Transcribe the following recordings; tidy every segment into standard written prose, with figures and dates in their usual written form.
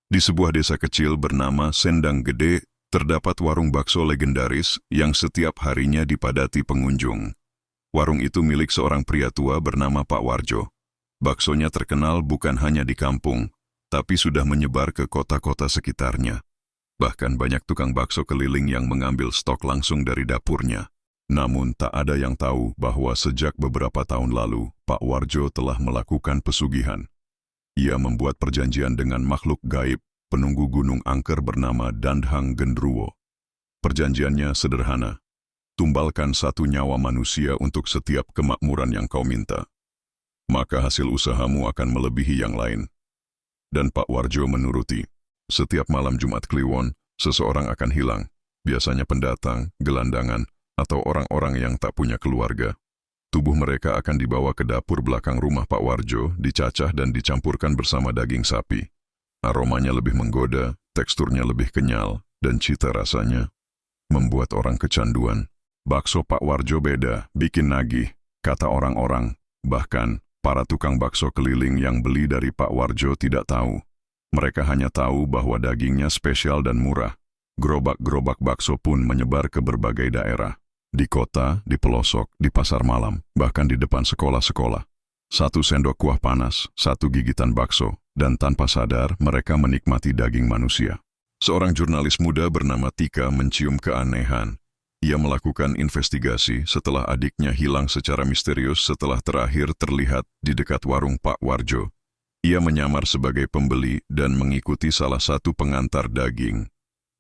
Di sebuah desa kecil bernama Sendang Gede, terdapat warung bakso legendaris yang setiap harinya dipadati pengunjung. Warung itu milik seorang pria tua bernama Pak Warjo. Baksonya terkenal bukan hanya di kampung, tapi sudah menyebar ke kota-kota sekitarnya. Bahkan banyak tukang bakso keliling yang mengambil stok langsung dari dapurnya. Namun tak ada yang tahu bahwa sejak beberapa tahun lalu, Pak Warjo telah melakukan pesugihan. Ia membuat perjanjian dengan makhluk gaib, penunggu gunung angker bernama Dandhang Gendruwo. Perjanjiannya sederhana. Tumbalkan satu nyawa manusia untuk setiap kemakmuran yang kau minta. Maka hasil usahamu akan melebihi yang lain. Dan Pak Warjo menuruti. Setiap malam Jumat Kliwon, seseorang akan hilang. Biasanya pendatang, gelandangan, atau orang-orang yang tak punya keluarga. Tubuh mereka akan dibawa ke dapur belakang rumah Pak Warjo, dicacah dan dicampurkan bersama daging sapi. Aromanya lebih menggoda, teksturnya lebih kenyal, dan cita rasanya membuat orang kecanduan. Bakso Pak Warjo beda, bikin nagih, kata orang-orang. Bahkan, para tukang bakso keliling yang beli dari Pak Warjo tidak tahu. Mereka hanya tahu bahwa dagingnya spesial dan murah. Gerobak-gerobak bakso pun menyebar ke berbagai daerah. Di kota, di pelosok, di pasar malam, bahkan di depan sekolah-sekolah. Satu sendok kuah panas, satu gigitan bakso, dan tanpa sadar mereka menikmati daging manusia. Seorang jurnalis muda bernama Tika mencium keanehan. Ia melakukan investigasi setelah adiknya hilang secara misterius setelah terakhir terlihat di dekat warung Pak Warjo. Ia menyamar sebagai pembeli dan mengikuti salah satu pengantar daging.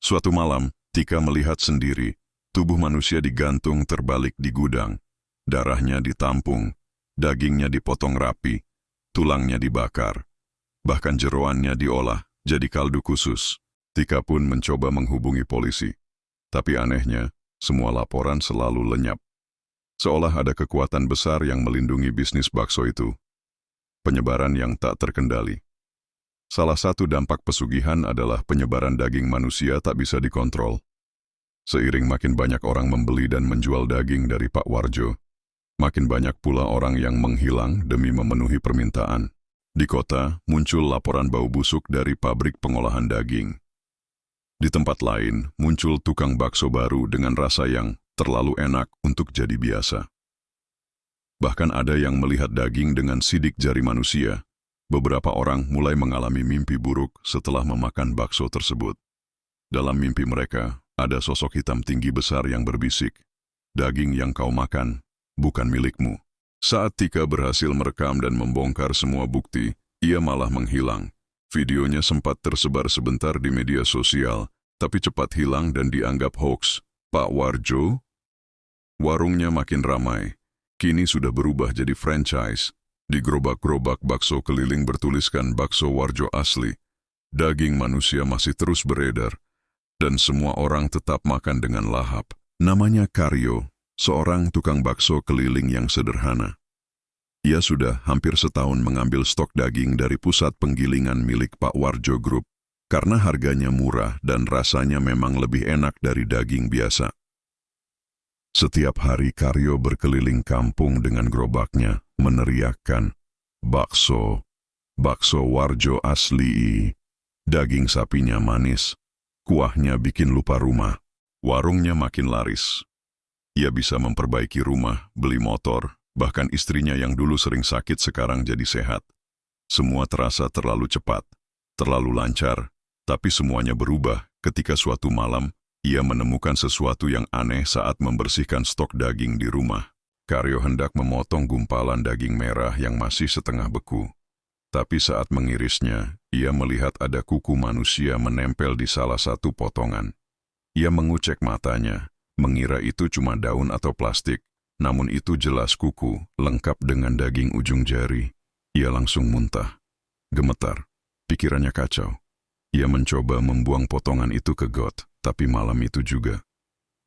Suatu malam, Tika melihat sendiri. Tubuh manusia digantung terbalik di gudang, darahnya ditampung, dagingnya dipotong rapi, tulangnya dibakar, bahkan jeroannya diolah jadi kaldu khusus. Tika pun mencoba menghubungi polisi, tapi anehnya, semua laporan selalu lenyap. Seolah ada kekuatan besar yang melindungi bisnis bakso itu. Penyebaran yang tak terkendali. Salah satu dampak pesugihan adalah penyebaran daging manusia tak bisa dikontrol. Seiring makin banyak orang membeli dan menjual daging dari Pak Warjo, makin banyak pula orang yang menghilang demi memenuhi permintaan. Di kota, muncul laporan bau busuk dari pabrik pengolahan daging. Di tempat lain, muncul tukang bakso baru dengan rasa yang terlalu enak untuk jadi biasa. Bahkan ada yang melihat daging dengan sidik jari manusia. Beberapa orang mulai mengalami mimpi buruk setelah memakan bakso tersebut. Dalam mimpi mereka, ada sosok hitam tinggi besar yang berbisik, "Daging yang kau makan, bukan milikmu." Saat Tika berhasil merekam dan membongkar semua bukti, ia malah menghilang. Videonya sempat tersebar sebentar di media sosial, tapi cepat hilang dan dianggap hoax. Pak Warjo, warungnya makin ramai. Kini sudah berubah jadi franchise. Di gerobak-gerobak bakso keliling bertuliskan bakso Warjo asli. Daging manusia masih terus beredar. Dan semua orang tetap makan dengan lahap. Namanya Karyo, seorang tukang bakso keliling yang sederhana. Ia sudah hampir setahun mengambil stok daging dari pusat penggilingan milik Pak Warjo Group, karena harganya murah dan rasanya memang lebih enak dari daging biasa. Setiap hari Karyo berkeliling kampung dengan gerobaknya, meneriakkan, "Bakso, bakso Warjo asli, daging sapinya manis. Kuahnya bikin lupa rumah." Warungnya makin laris. Ia bisa memperbaiki rumah, beli motor, bahkan istrinya yang dulu sering sakit sekarang jadi sehat. Semua terasa terlalu cepat, terlalu lancar, tapi semuanya berubah ketika suatu malam ia menemukan sesuatu yang aneh saat membersihkan stok daging di rumah. Karyo hendak memotong gumpalan daging merah yang masih setengah beku. Tapi saat mengirisnya, ia melihat ada kuku manusia menempel di salah satu potongan. Ia mengucek matanya, mengira itu cuma daun atau plastik, namun itu jelas kuku, lengkap dengan daging ujung jari. Ia langsung muntah, gemetar, pikirannya kacau. Ia mencoba membuang potongan itu ke got, tapi malam itu juga.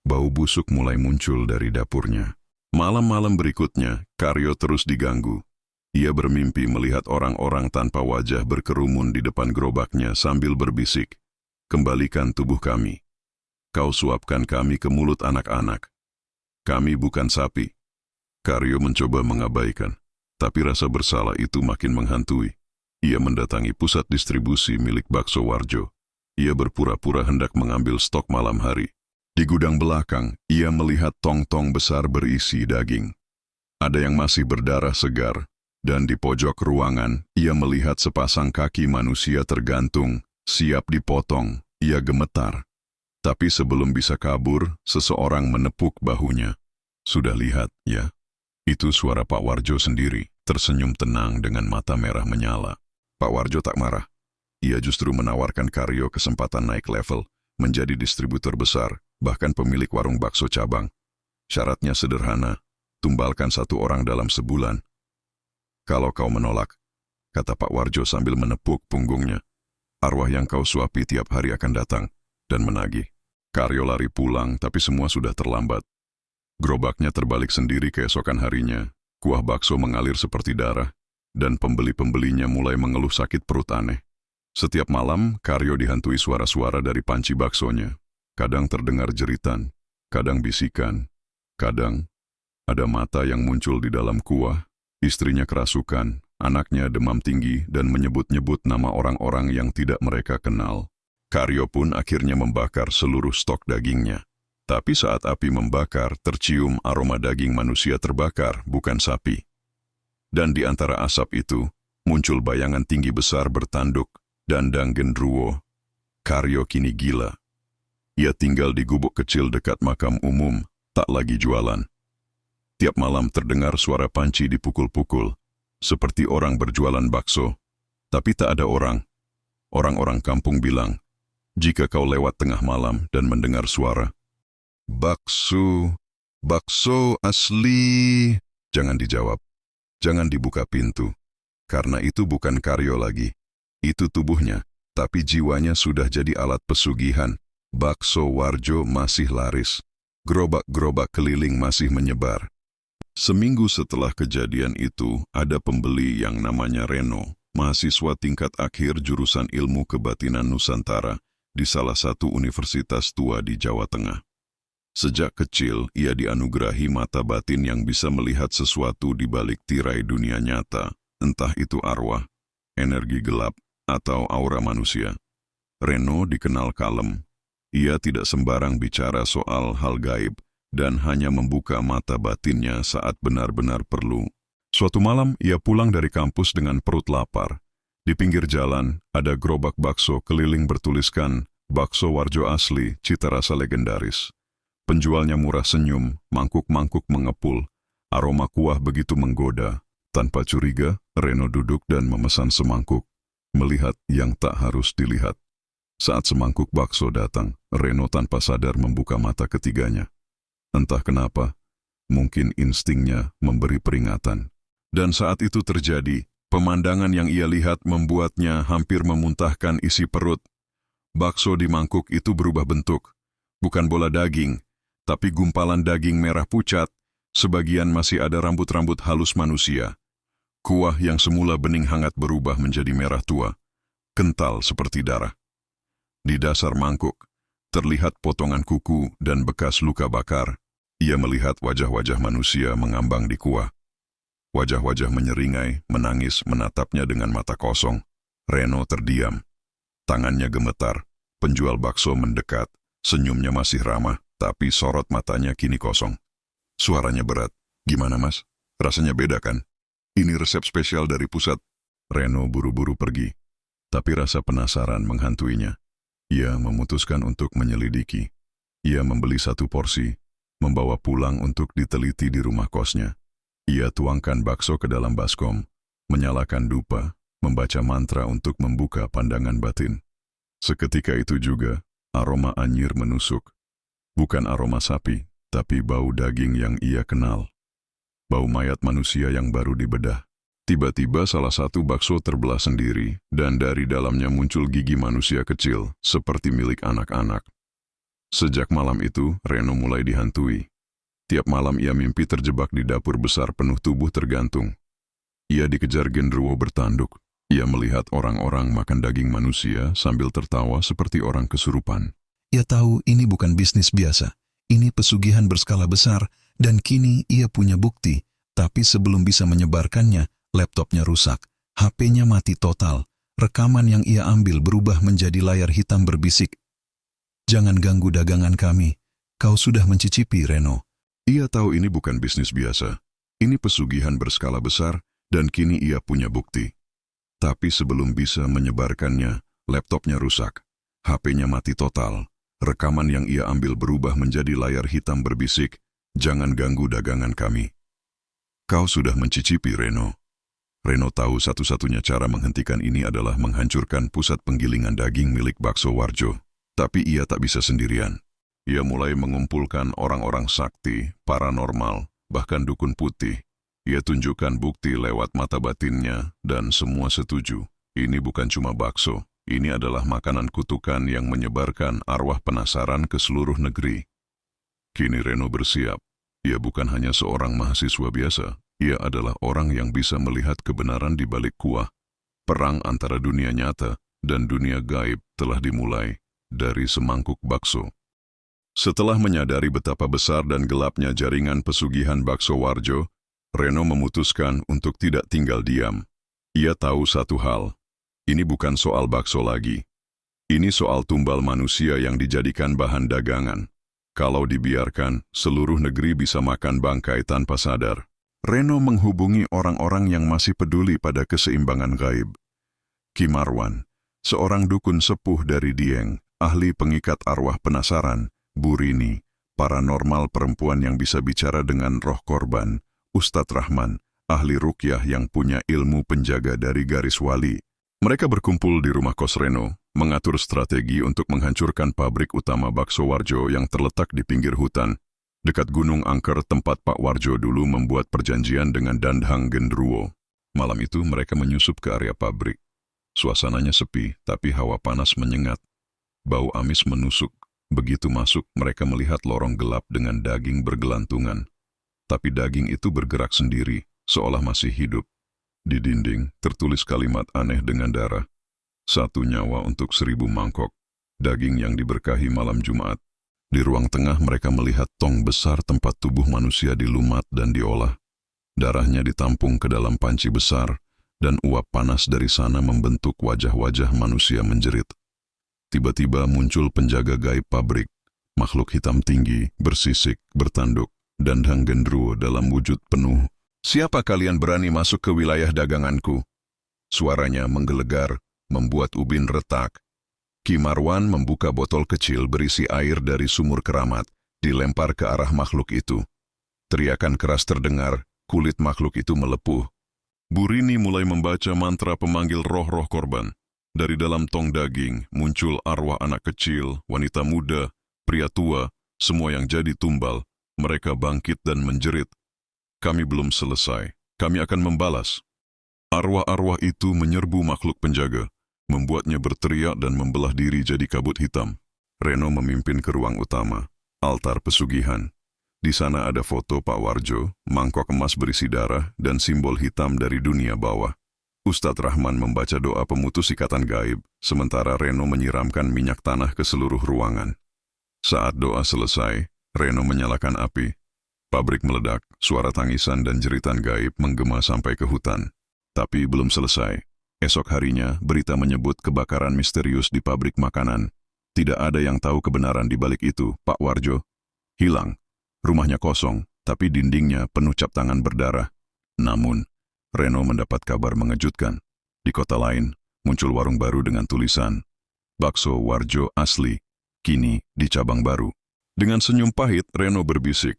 Bau busuk mulai muncul dari dapurnya. Malam-malam berikutnya, Karyo terus diganggu. Ia bermimpi melihat orang-orang tanpa wajah berkerumun di depan gerobaknya sambil berbisik, "Kembalikan tubuh kami. Kau suapkan kami ke mulut anak-anak. Kami bukan sapi." Karyo mencoba mengabaikan, tapi rasa bersalah itu makin menghantui. Ia mendatangi pusat distribusi milik Bakso Warjo. Ia berpura-pura hendak mengambil stok malam hari. Di gudang belakang, ia melihat tong-tong besar berisi daging. Ada yang masih berdarah segar, dan di pojok ruangan, ia melihat sepasang kaki manusia tergantung, siap dipotong. Ia gemetar. Tapi sebelum bisa kabur, seseorang menepuk bahunya. Sudah lihat, ya? Itu suara Pak Warjo sendiri, tersenyum tenang dengan mata merah menyala. Pak Warjo tak marah. Ia justru menawarkan Karyo kesempatan naik level, menjadi distributor besar, bahkan pemilik warung bakso cabang. Syaratnya sederhana, tumbalkan 1 orang dalam sebulan. Kalau kau menolak, kata Pak Warjo sambil menepuk punggungnya, arwah yang kau suapi tiap hari akan datang dan menagih. Karyo lari pulang, tapi semua sudah terlambat. Gerobaknya terbalik sendiri keesokan harinya, kuah bakso mengalir seperti darah, dan pembeli-pembelinya mulai mengeluh sakit perut aneh. Setiap malam, Karyo dihantui suara-suara dari panci baksonya. Kadang terdengar jeritan, kadang bisikan, kadang ada mata yang muncul di dalam kuah, istrinya kerasukan, anaknya demam tinggi dan menyebut-nyebut nama orang-orang yang tidak mereka kenal. Karyo pun akhirnya membakar seluruh stok dagingnya. Tapi saat api membakar, tercium aroma daging manusia terbakar, bukan sapi. Dan di antara asap itu, muncul bayangan tinggi besar bertanduk, dandang gendruwo. Karyo kini gila. Ia tinggal di gubuk kecil dekat makam umum, tak lagi jualan. Tiap malam terdengar suara panci dipukul-pukul, seperti orang berjualan bakso. Tapi tak ada orang. Orang-orang kampung bilang, jika kau lewat tengah malam dan mendengar suara, "Bakso, bakso asli," jangan dijawab. Jangan dibuka pintu, karena itu bukan Karyo lagi. Itu tubuhnya, tapi jiwanya sudah jadi alat pesugihan. Bakso Warjo masih laris. Gerobak-gerobak keliling masih menyebar. Seminggu setelah kejadian itu, ada pembeli yang namanya Reno, mahasiswa tingkat akhir jurusan Ilmu Kebatinan Nusantara di salah satu universitas tua di Jawa Tengah. Sejak kecil, ia dianugerahi mata batin yang bisa melihat sesuatu di balik tirai dunia nyata, entah itu arwah, energi gelap, atau aura manusia. Reno dikenal kalem. Ia tidak sembarang bicara soal hal gaib dan hanya membuka mata batinnya saat benar-benar perlu. Suatu malam, ia pulang dari kampus dengan perut lapar. Di pinggir jalan, ada gerobak bakso keliling bertuliskan, "Bakso Warjo asli, cita rasa legendaris." Penjualnya murah senyum, mangkuk-mangkuk mengepul. Aroma kuah begitu menggoda. Tanpa curiga, Reno duduk dan memesan semangkuk. Melihat yang tak harus dilihat. Saat semangkuk bakso datang, Reno tanpa sadar membuka mata ketiganya. Entah kenapa, mungkin instingnya memberi peringatan. Dan saat itu terjadi, pemandangan yang ia lihat membuatnya hampir memuntahkan isi perut. Bakso di mangkuk itu berubah bentuk. Bukan bola daging, tapi gumpalan daging merah pucat, sebagian masih ada rambut-rambut halus manusia. Kuah yang semula bening hangat berubah menjadi merah tua, kental seperti darah. Di dasar mangkuk, terlihat potongan kuku dan bekas luka bakar. Ia melihat wajah-wajah manusia mengambang di kuah. Wajah-wajah menyeringai, menangis, menatapnya dengan mata kosong. Reno terdiam. Tangannya gemetar. Penjual bakso mendekat. Senyumnya masih ramah, tapi sorot matanya kini kosong. Suaranya berat. "Gimana, Mas? Rasanya beda kan? Ini resep spesial dari pusat." Reno buru-buru pergi. Tapi rasa penasaran menghantuinya. Ia memutuskan untuk menyelidiki. Ia membeli 1 porsi, membawa pulang untuk diteliti di rumah kosnya. Ia tuangkan bakso ke dalam baskom, menyalakan dupa, membaca mantra untuk membuka pandangan batin. Seketika itu juga, aroma anyir menusuk. Bukan aroma sapi, tapi bau daging yang ia kenal. Bau mayat manusia yang baru dibedah. Tiba-tiba salah satu bakso terbelah sendiri, dan dari dalamnya muncul gigi manusia kecil, seperti milik anak-anak. Sejak malam itu, Reno mulai dihantui. Tiap malam ia mimpi terjebak di dapur besar penuh tubuh tergantung. Ia dikejar genderuwo bertanduk. Ia melihat orang-orang makan daging manusia sambil tertawa seperti orang kesurupan. Ia tahu ini bukan bisnis biasa. Ini pesugihan berskala besar, dan kini ia punya bukti. Tapi sebelum bisa menyebarkannya, laptopnya rusak. HP-nya mati total. Rekaman yang ia ambil berubah menjadi layar hitam berbisik. "Jangan ganggu dagangan kami. Kau sudah mencicipi, Reno." Ia tahu ini bukan bisnis biasa. Ini pesugihan berskala besar dan kini ia punya bukti. Tapi sebelum bisa menyebarkannya, laptopnya rusak. HP-nya mati total. Rekaman yang ia ambil berubah menjadi layar hitam berbisik, "Jangan ganggu dagangan kami." Kau sudah mencicipi, Reno. Reno tahu satu-satunya cara menghentikan ini adalah menghancurkan pusat penggilingan daging milik Bakso Warjo. Tapi ia tak bisa sendirian. Ia mulai mengumpulkan orang-orang sakti, paranormal, bahkan dukun putih. Ia tunjukkan bukti lewat mata batinnya dan semua setuju. Ini bukan cuma bakso, ini adalah makanan kutukan yang menyebarkan arwah penasaran ke seluruh negeri. Kini Reno bersiap. Ia bukan hanya seorang mahasiswa biasa. Ia adalah orang yang bisa melihat kebenaran di balik kuah. Perang antara dunia nyata dan dunia gaib telah dimulai dari semangkuk bakso. Setelah menyadari betapa besar dan gelapnya jaringan pesugihan Bakso Warjo, Reno memutuskan untuk tidak tinggal diam. Ia tahu satu hal, ini bukan soal bakso lagi. Ini soal tumbal manusia yang dijadikan bahan dagangan. Kalau dibiarkan, seluruh negeri bisa makan bangkai tanpa sadar. Reno menghubungi orang-orang yang masih peduli pada keseimbangan gaib. Ki Marwan, seorang dukun sepuh dari Dieng, ahli pengikat arwah penasaran. Bu Rini, paranormal perempuan yang bisa bicara dengan roh korban. Ustadz Rahman, ahli ruqyah yang punya ilmu penjaga dari garis wali. Mereka berkumpul di rumah kos Reno, mengatur strategi untuk menghancurkan pabrik utama Bakso Warjo yang terletak di pinggir hutan, dekat Gunung Angker tempat Pak Warjo dulu membuat perjanjian dengan Dandang Gendruwo. Malam itu mereka menyusup ke area pabrik. Suasananya sepi, tapi hawa panas menyengat. Bau amis menusuk. Begitu masuk, mereka melihat lorong gelap dengan daging bergelantungan. Tapi daging itu bergerak sendiri, seolah masih hidup. Di dinding, tertulis kalimat aneh dengan darah. 1 nyawa untuk 1000 mangkok. Daging yang diberkahi malam Jumat. Di ruang tengah mereka melihat tong besar tempat tubuh manusia dilumat dan diolah. Darahnya ditampung ke dalam panci besar, dan uap panas dari sana membentuk wajah-wajah manusia menjerit. Tiba-tiba muncul penjaga gaib pabrik, makhluk hitam tinggi, bersisik, bertanduk, Dandang Gendruwo dalam wujud penuh. "Siapa kalian berani masuk ke wilayah daganganku?" Suaranya menggelegar, membuat ubin retak. Ki Marwan membuka botol kecil berisi air dari sumur keramat, dilempar ke arah makhluk itu. Teriakan keras terdengar, kulit makhluk itu melepuh. Bu Rini mulai membaca mantra pemanggil roh-roh korban. Dari dalam tong daging muncul arwah anak kecil, wanita muda, pria tua, semua yang jadi tumbal. Mereka bangkit dan menjerit. "Kami belum selesai, kami akan membalas." Arwah-arwah itu menyerbu makhluk penjaga, membuatnya berteriak dan membelah diri jadi kabut hitam. Reno memimpin ke ruang utama, altar pesugihan. Di sana ada foto Pak Warjo, mangkok emas berisi darah, dan simbol hitam dari dunia bawah. Ustadz Rahman membaca doa pemutus ikatan gaib, sementara Reno menyiramkan minyak tanah ke seluruh ruangan. Saat doa selesai, Reno menyalakan api. Pabrik meledak, suara tangisan dan jeritan gaib menggema sampai ke hutan. Tapi belum selesai. Esok harinya, berita menyebut kebakaran misterius di pabrik makanan. Tidak ada yang tahu kebenaran di balik itu. Pak Warjo hilang. Rumahnya kosong, tapi dindingnya penuh cap tangan berdarah. Namun, Reno mendapat kabar mengejutkan. Di kota lain, muncul warung baru dengan tulisan, "Bakso Warjo asli, kini di cabang baru." Dengan senyum pahit, Reno berbisik.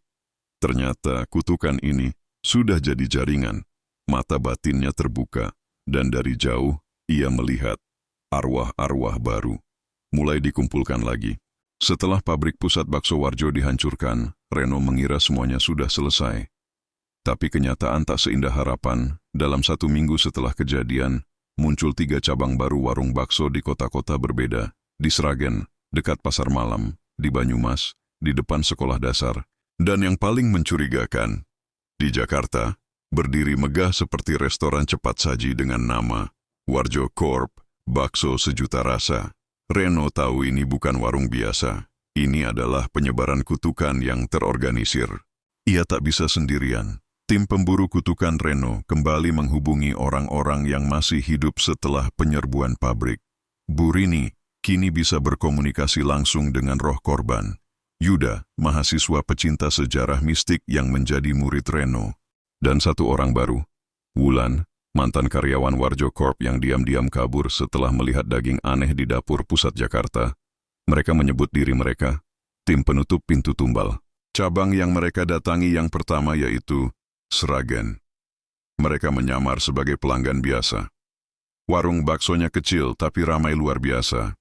Ternyata kutukan ini sudah jadi jaringan. Mata batinnya terbuka. Dan dari jauh, ia melihat arwah-arwah baru mulai dikumpulkan lagi. Setelah pabrik pusat Bakso Warjo dihancurkan, Reno mengira semuanya sudah selesai. Tapi kenyataan tak seindah harapan. Dalam 1 minggu setelah kejadian, muncul 3 cabang baru warung bakso di kota-kota berbeda. Di Sragen, dekat Pasar Malam, di Banyumas, di depan sekolah dasar, dan yang paling mencurigakan, di Jakarta, berdiri megah seperti restoran cepat saji dengan nama Warjo Corp, Bakso Sejuta Rasa. Reno tahu ini bukan warung biasa. Ini adalah penyebaran kutukan yang terorganisir. Ia tak bisa sendirian. Tim pemburu kutukan Reno kembali menghubungi orang-orang yang masih hidup setelah penyerbuan pabrik. Bu Rini kini bisa berkomunikasi langsung dengan roh korban. Yuda, mahasiswa pecinta sejarah mistik yang menjadi murid Reno. Dan satu orang baru, Wulan, mantan karyawan Warjo Corp yang diam-diam kabur setelah melihat daging aneh di dapur pusat Jakarta. Mereka menyebut diri mereka tim penutup pintu tumbal. Cabang yang mereka datangi yang pertama yaitu Sragen. Mereka menyamar sebagai pelanggan biasa. Warung baksonya kecil tapi ramai luar biasa.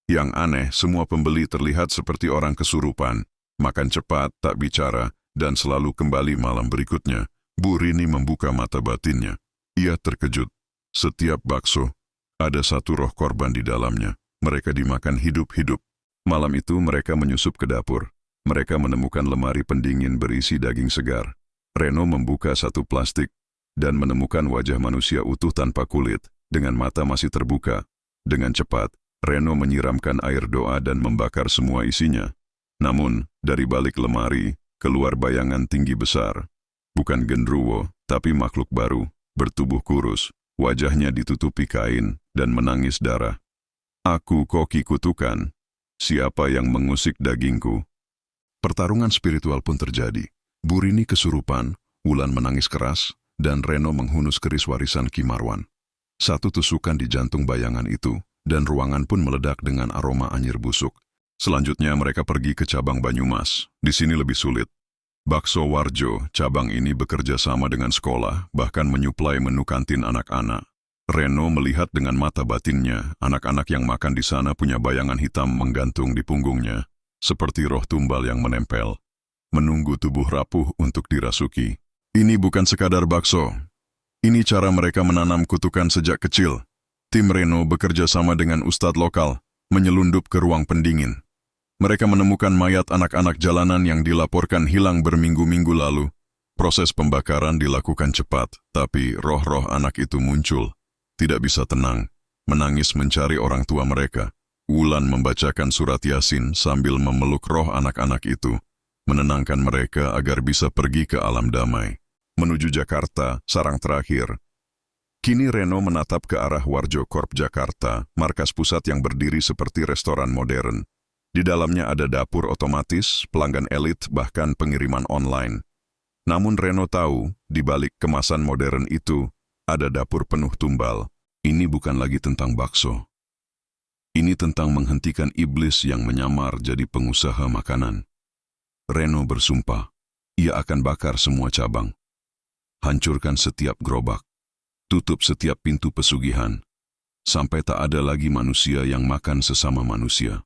Yang aneh, semua pembeli terlihat seperti orang kesurupan, makan cepat, tak bicara, dan selalu kembali malam berikutnya. Bu Rini membuka mata batinnya. Ia terkejut. Setiap bakso, ada satu roh korban di dalamnya. Mereka dimakan hidup-hidup. Malam itu mereka menyusup ke dapur. Mereka menemukan lemari pendingin berisi daging segar. Reno membuka satu plastik dan menemukan wajah manusia utuh tanpa kulit, dengan mata masih terbuka. Dengan cepat, Reno menyiramkan air doa dan membakar semua isinya. Namun, dari balik lemari, keluar bayangan tinggi besar. Bukan genderuwo, tapi makhluk baru, bertubuh kurus, wajahnya ditutupi kain, dan menangis darah. Aku koki kutukan, siapa yang mengusik dagingku? Pertarungan spiritual pun terjadi. Bu Rini kesurupan, Wulan menangis keras, dan Reno menghunus keris warisan Ki Marwan. Satu tusukan di jantung bayangan itu, dan ruangan pun meledak dengan aroma anyir busuk. Selanjutnya mereka pergi ke cabang Banyumas. Di sini lebih sulit. Bakso Warjo, cabang ini bekerja sama dengan sekolah, bahkan menyuplai menu kantin anak-anak. Reno melihat dengan mata batinnya, anak-anak yang makan di sana punya bayangan hitam menggantung di punggungnya, seperti roh tumbal yang menempel, menunggu tubuh rapuh untuk dirasuki. Ini bukan sekadar bakso. Ini cara mereka menanam kutukan sejak kecil. Tim Reno bekerja sama dengan ustadz lokal, menyelundup ke ruang pendingin. Mereka menemukan mayat anak-anak jalanan yang dilaporkan hilang berminggu-minggu lalu. Proses pembakaran dilakukan cepat, tapi roh-roh anak itu muncul. Tidak bisa tenang, menangis mencari orang tua mereka. Wulan membacakan surat Yasin sambil memeluk roh anak-anak itu, menenangkan mereka agar bisa pergi ke alam damai. Menuju Jakarta, sarang terakhir. Kini Reno menatap ke arah Warjo Corp Jakarta, markas pusat yang berdiri seperti restoran modern. Di dalamnya ada dapur otomatis, pelanggan elit, bahkan pengiriman online. Namun Reno tahu, di balik kemasan modern itu, ada dapur penuh tumbal. Ini bukan lagi tentang bakso. Ini tentang menghentikan iblis yang menyamar jadi pengusaha makanan. Reno bersumpah, ia akan bakar semua cabang. Hancurkan setiap gerobak. Tutup setiap pintu pesugihan. Sampai tak ada lagi manusia yang makan sesama manusia.